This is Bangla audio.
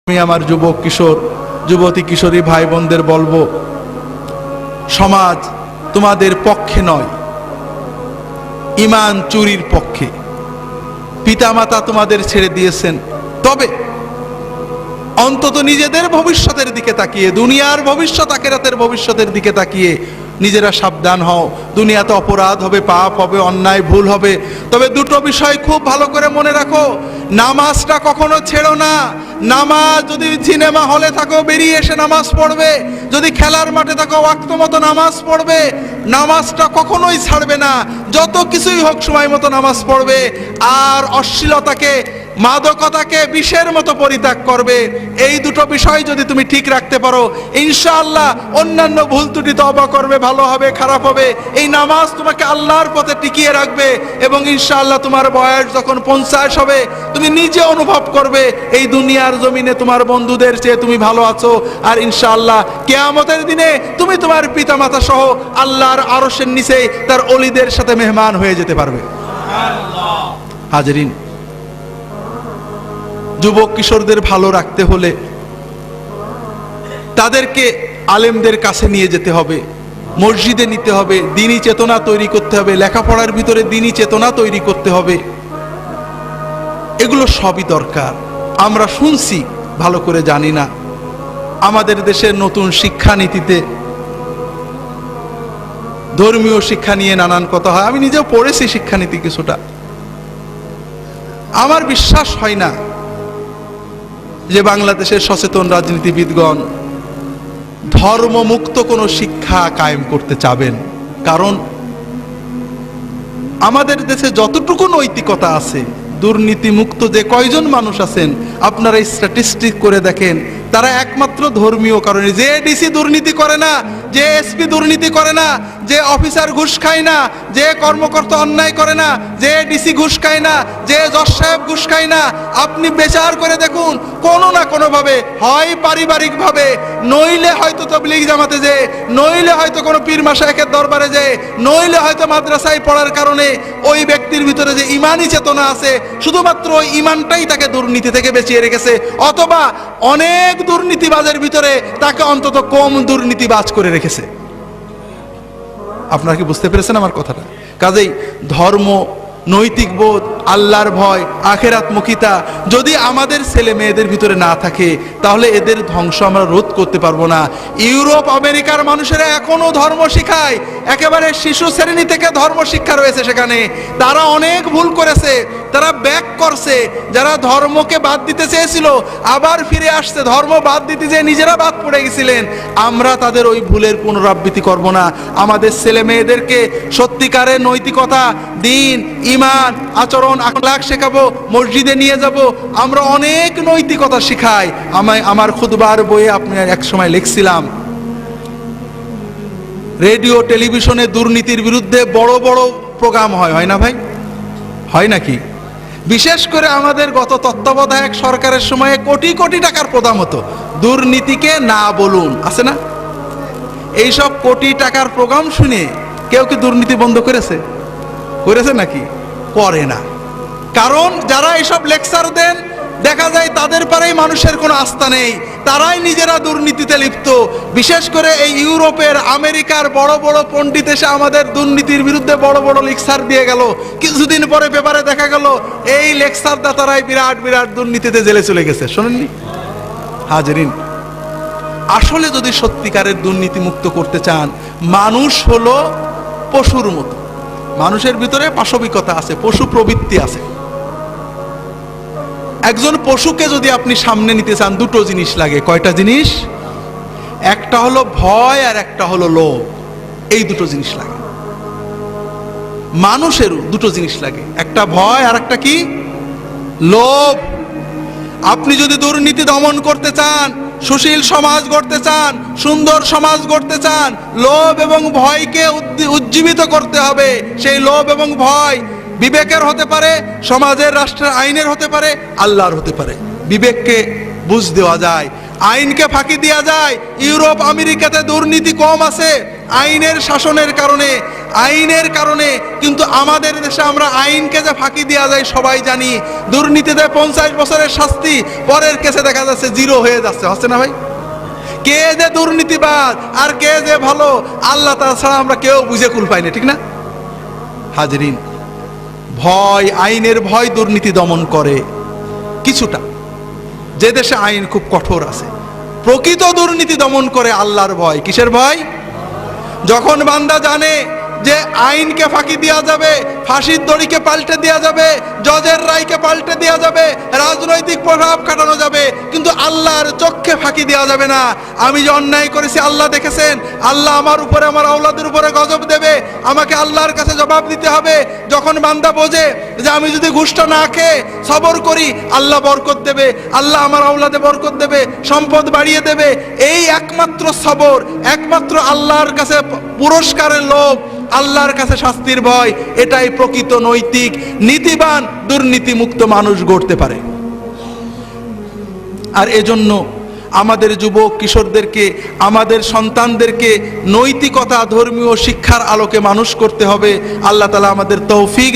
আমি আমার যুবক কিশোর যুবতী কিশোরী ভাই বোনদের বলবো, সমাজ তোমাদের পক্ষে নয়, ঈমান চুরির পক্ষে। পিতামাতা তোমাদের ছেড়ে দিয়েছেন, তবে অন্তত নিজেদের ভবিষ্যতের দিকে তাকিয়ে, দুনিয়ার ভবিষ্যৎ আখিরাতের ভবিষ্যতের দিকে তাকিয়ে নিজেরা সাবধান হও। দুনিয়াতে অপরাধ হবে, পাপ হবে, অন্যায় ভুল হবে, তবে দুটো বিষয় খুব ভালো করে মনে রাখো। নামাজটা কখনো ছেড়ো না। নামাজ, যদি সিনেমা হলে থাকো বেরিয়ে এসে নামাজ পড়বে, যদি খেলার মাঠে থাকো ওয়াক্ত মতো নামাজ পড়বে, নামাজটা কখনোই ছাড়বে না। যত কিছুই হোক সময় মতো নামাজ পড়বে, আর অশ্লীলতাকে, মাদকতাকে বিষের মতো পরিত্যাগ করবে। এই দুটো বিষয় যদি তুমি ঠিক রাখতে পারো, ইনশাআল্লাহ অন্যান্য ভুল ত্রুটি তওবা করবে, ভালো হবে, খারাপ হবে, এই নামাজ তোমাকে আল্লাহর পথে টিকিয়ে রাখবে। এবং ইনশাআল্লাহ তোমার বয়স যখন 50 হবে, তুমি নিজে অনুভব করবে এই দুনিয়ার জমিনে তোমার বন্ধুদের চেয়ে তুমি ভালো আছো। আর ইনশাআল্লাহ কিয়ামতের দিনে তুমি তোমার পিতামাতা সহ আল্লাহর আরশের নিচে তার ওলিদের সাথে মেহমান হয়ে যেতে পারবে। হাজরিন, যুবক কিশোরদের ভালো রাখতে হলে তাদেরকে আলেমদের কাছে নিয়ে যেতে হবে, মসজিদে নিতে হবে, দ্বীনি চেতনা তৈরি করতে হবে, লেখাপড়ার ভিতরে দ্বীনি চেতনা তৈরি করতে হবে। এগুলো সবই দরকার। আমরা শুনছি, ভালো করে জানি না। আমাদের দেশের নতুন শিক্ষানীতিতে ধর্মীয় শিক্ষা নিয়ে নানান কথা হয়। আমি নিজেও পড়েছি শিক্ষানীতি কিছুটা। আমার বিশ্বাস হয় না যে বাংলাদেশের সচেতন রাজনীতিবিদগণ ধর্মমুক্ত কোনো শিক্ষা কায়েম করতে চাবেন। কারণ আমাদের দেশে যতটুকু নৈতিকতা আছে, দুর্নীতিমুক্ত যে কয়জন মানুষ আছেন আপনারা স্ট্যাটিস্টিক করে দেখেন, তারা একমাত্র ধর্মীয় কারণে। যে ডিসি দুর্নীতি করে না, যে এসপি দুর্নীতি করে না, যে অফিসার ঘুষ খায় না, যে কর্মকর্তা অন্যায় করে না, যে ডিসি ঘুষ খায় না, যে জজ সাহেব ঘুষ খায় না, আপনি বিচার করে দেখুন, কোনো না কোনোভাবে, হয় পারিবারিকভাবে, নইলে হয়তো তাবলীগ জামাতে যে, নইলে হয়তো কোনো পীর মাশায়েখের দরবারে যে, নইলে হয়তো মাদ্রাসায় পড়ার কারণে ওই ব্যক্তির ভিতরে যে ইমানি চেতনা আছে, শুধুমাত্র ওই ইমানটাই তাকে দুর্নীতি থেকে বাঁচিয়ে রেখেছে, অথবা অনেক দুর্নীতিবাজের ভিতরে তাকে অন্তত কম দুর্নীতিবাজ করে রেখেছে। আপনারা কি বুঝতে পেরেছেন আমার কথাটা? কাজেই ধর্ম, নৈতিক বোধ, আল্লাহর ভয়, আখিরাতমুখিতা যদি আমাদের ছেলে মেয়েদের ভিতরে না থাকে, তাহলে এদের ধ্বংস আমরা রোধ করতে পারবো না। ইউরোপ আমেরিকার মানুষেরা এখনো ধর্ম শিখায়, একেবারে শিশু শ্রেণী থেকে ধর্ম শিক্ষা রয়েছে সেখানে। তারা অনেক ভুল করেছে, তারা ব্যাক করছে। যারা ধর্মকে বাদ দিতে চেয়েছিল আবার ফিরে আসছে, ধর্ম বাদ দিতে যে নিজেরা বাদ পড়ে গেছিলেন। আমরা তাদের ওই ভুলের পুনরাবৃত্তি করব না। আমাদের ছেলে মেয়েদেরকে সত্যিকারের নৈতিকতা, দ্বীন, ঈমান, আচরণ, আখলাক শেখাবো, মসজিদে নিয়ে যাব। আমরা অনেক নৈতিকতা শিখাই। আমার খুতবার বইয়ে আপনি এক সময় লিখছিলাম, রেডিও টেলিভিশনে দুর্নীতির বিরুদ্ধে বড় বড় প্রোগ্রাম হয় না ভাই? হয় নাকি? বিশেষ করে আমাদের গত তত্ত্বাবধায়ক সরকারের সময়ে কোটি কোটি টাকার প্রোগ্রাম হতো, দুর্নীতিকে না বলুন, আছে না? এইসব কোটি টাকার প্রোগ্রাম শুনে কেউ কি দুর্নীতি বন্ধ করেছে নাকি? করে না। কারণ যারা এইসব লেকচার দেন, দেখা যায় তাদের পারেই মানুষের কোনো আস্থা নেই, তারাই নিজেরা দুর্নীতিতে লিপ্ত। বিশেষ করে এই ইউরোপের, আমেরিকার বড় বড় পণ্ডিত এসে আমাদের দুর্নীতির বিরুদ্ধে বড় বড় লেকচার দিয়ে গেল। কিছুদিন পরে পেপারে দেখা গেল এই লেকচার দাতারাই বিরাট বিরাট দুর্নীতিতে জেলে চলে গেছে। শোনেননি? হাজরিন, আসলে যদি সত্যিকারের দুর্নীতি মুক্ত করতে চান, মানুষ হলো পশুর মতো। মানুষের ভিতরে পাশবিকতা আছে, পশু প্রবৃত্তি আছে। একজন পশুকে যদি আপনি সামনে নিতে চান, দুটো জিনিস লাগে। কয়টা জিনিস? একটা হলো ভয় আর একটা হলো লোভ। এই দুটো জিনিস লাগে। মানুষেরও দুটো জিনিস লাগে, একটা ভয় আর একটা কি? লোভ। আপনি যদি দুর্নীতি দমন করতে চান, সুশীল সমাজ গড়তে চান, সুন্দর সমাজ গড়তে চান, লোভ এবং ভয়কে উজ্জীবিত করতে হবে। সেই লোভ এবং ভয় বিবেকের হতে পারে, সমাজের, রাষ্ট্রের আইনের হতে পারে, আল্লাহর হতে পারে। বিবেককে বুঝ দেওয়া যায়, আইনকে ফাঁকি দেওয়া যায়। ইউরোপ আমেরিকাতে দুর্নীতি কম আছে আইনের শাসনের কারণে। আইনের কারণে। কিন্তু আমাদের দেশে আমরা আইনকে যে ফাঁকি দেওয়া যায় সবাই জানি। দুর্নীতিতে 50 বছরের শাস্তি, পরের কেসে দেখা যাচ্ছে 0 হয়ে যাচ্ছে, হচ্ছে না ভাই? কে যে দুর্নীতিবাদ আর কে যে ভালো আল্লাহ তাছাড়া আমরা কেউ বুঝে কুল পাই না, ঠিক না হাজরিন? ভয়, আইনের ভয় দুর্নীতি দমন করে কিছুটা। যে দেশে আইন খুব কঠোর আছে, প্রকৃত দুর্নীতি দমন করে আল্লাহর ভয়। কিসের ভয়? যখন বান্দা জানে যে আইনকে ফাঁকি দেওয়া যাবে, ফাঁসির দড়িকে পাল্টে দেওয়া যাবে, জজের রায়কে পাল্টে দেওয়া যাবে, রাজনৈতিক প্রভাব খাটানো যাবে, কিন্তু আল্লাহর চোখে ফাঁকি দেওয়া যাবে না। আমি যে অন্যায় করেছি আল্লাহ দেখেছেন, আল্লাহ আমার উপরে, আমার আওলাদের উপরে গজব দেবে, আমাকে আল্লাহর কাছে জবাব দিতে হবে। যখন বান্দা বোঝে যে আমি যদি ঘুষটা না খেয়ে সবর করি আল্লাহ বরকত দেবে, আল্লাহ আমার আওলাদে বরকত দেবে, সম্পদ বাড়িয়ে দেবে, এই একমাত্র সবর, একমাত্র আল্লাহর কাছে পুরস্কারের লোভ, আল্লাহর কাছে শাস্তির ভয়, এটাই প্রকৃত নৈতিক নীতিবান দুর্নীতি মুক্ত মানুষ গড়তে পারে। আর এজন্য আমাদের যুবক কিশোরদেরকে, আমাদের সন্তানদেরকে নৈতিকতা, ধর্মীয় শিক্ষার আলোকে মানুষ করতে হবে। আল্লাহ তাআলা আমাদের তৌফিক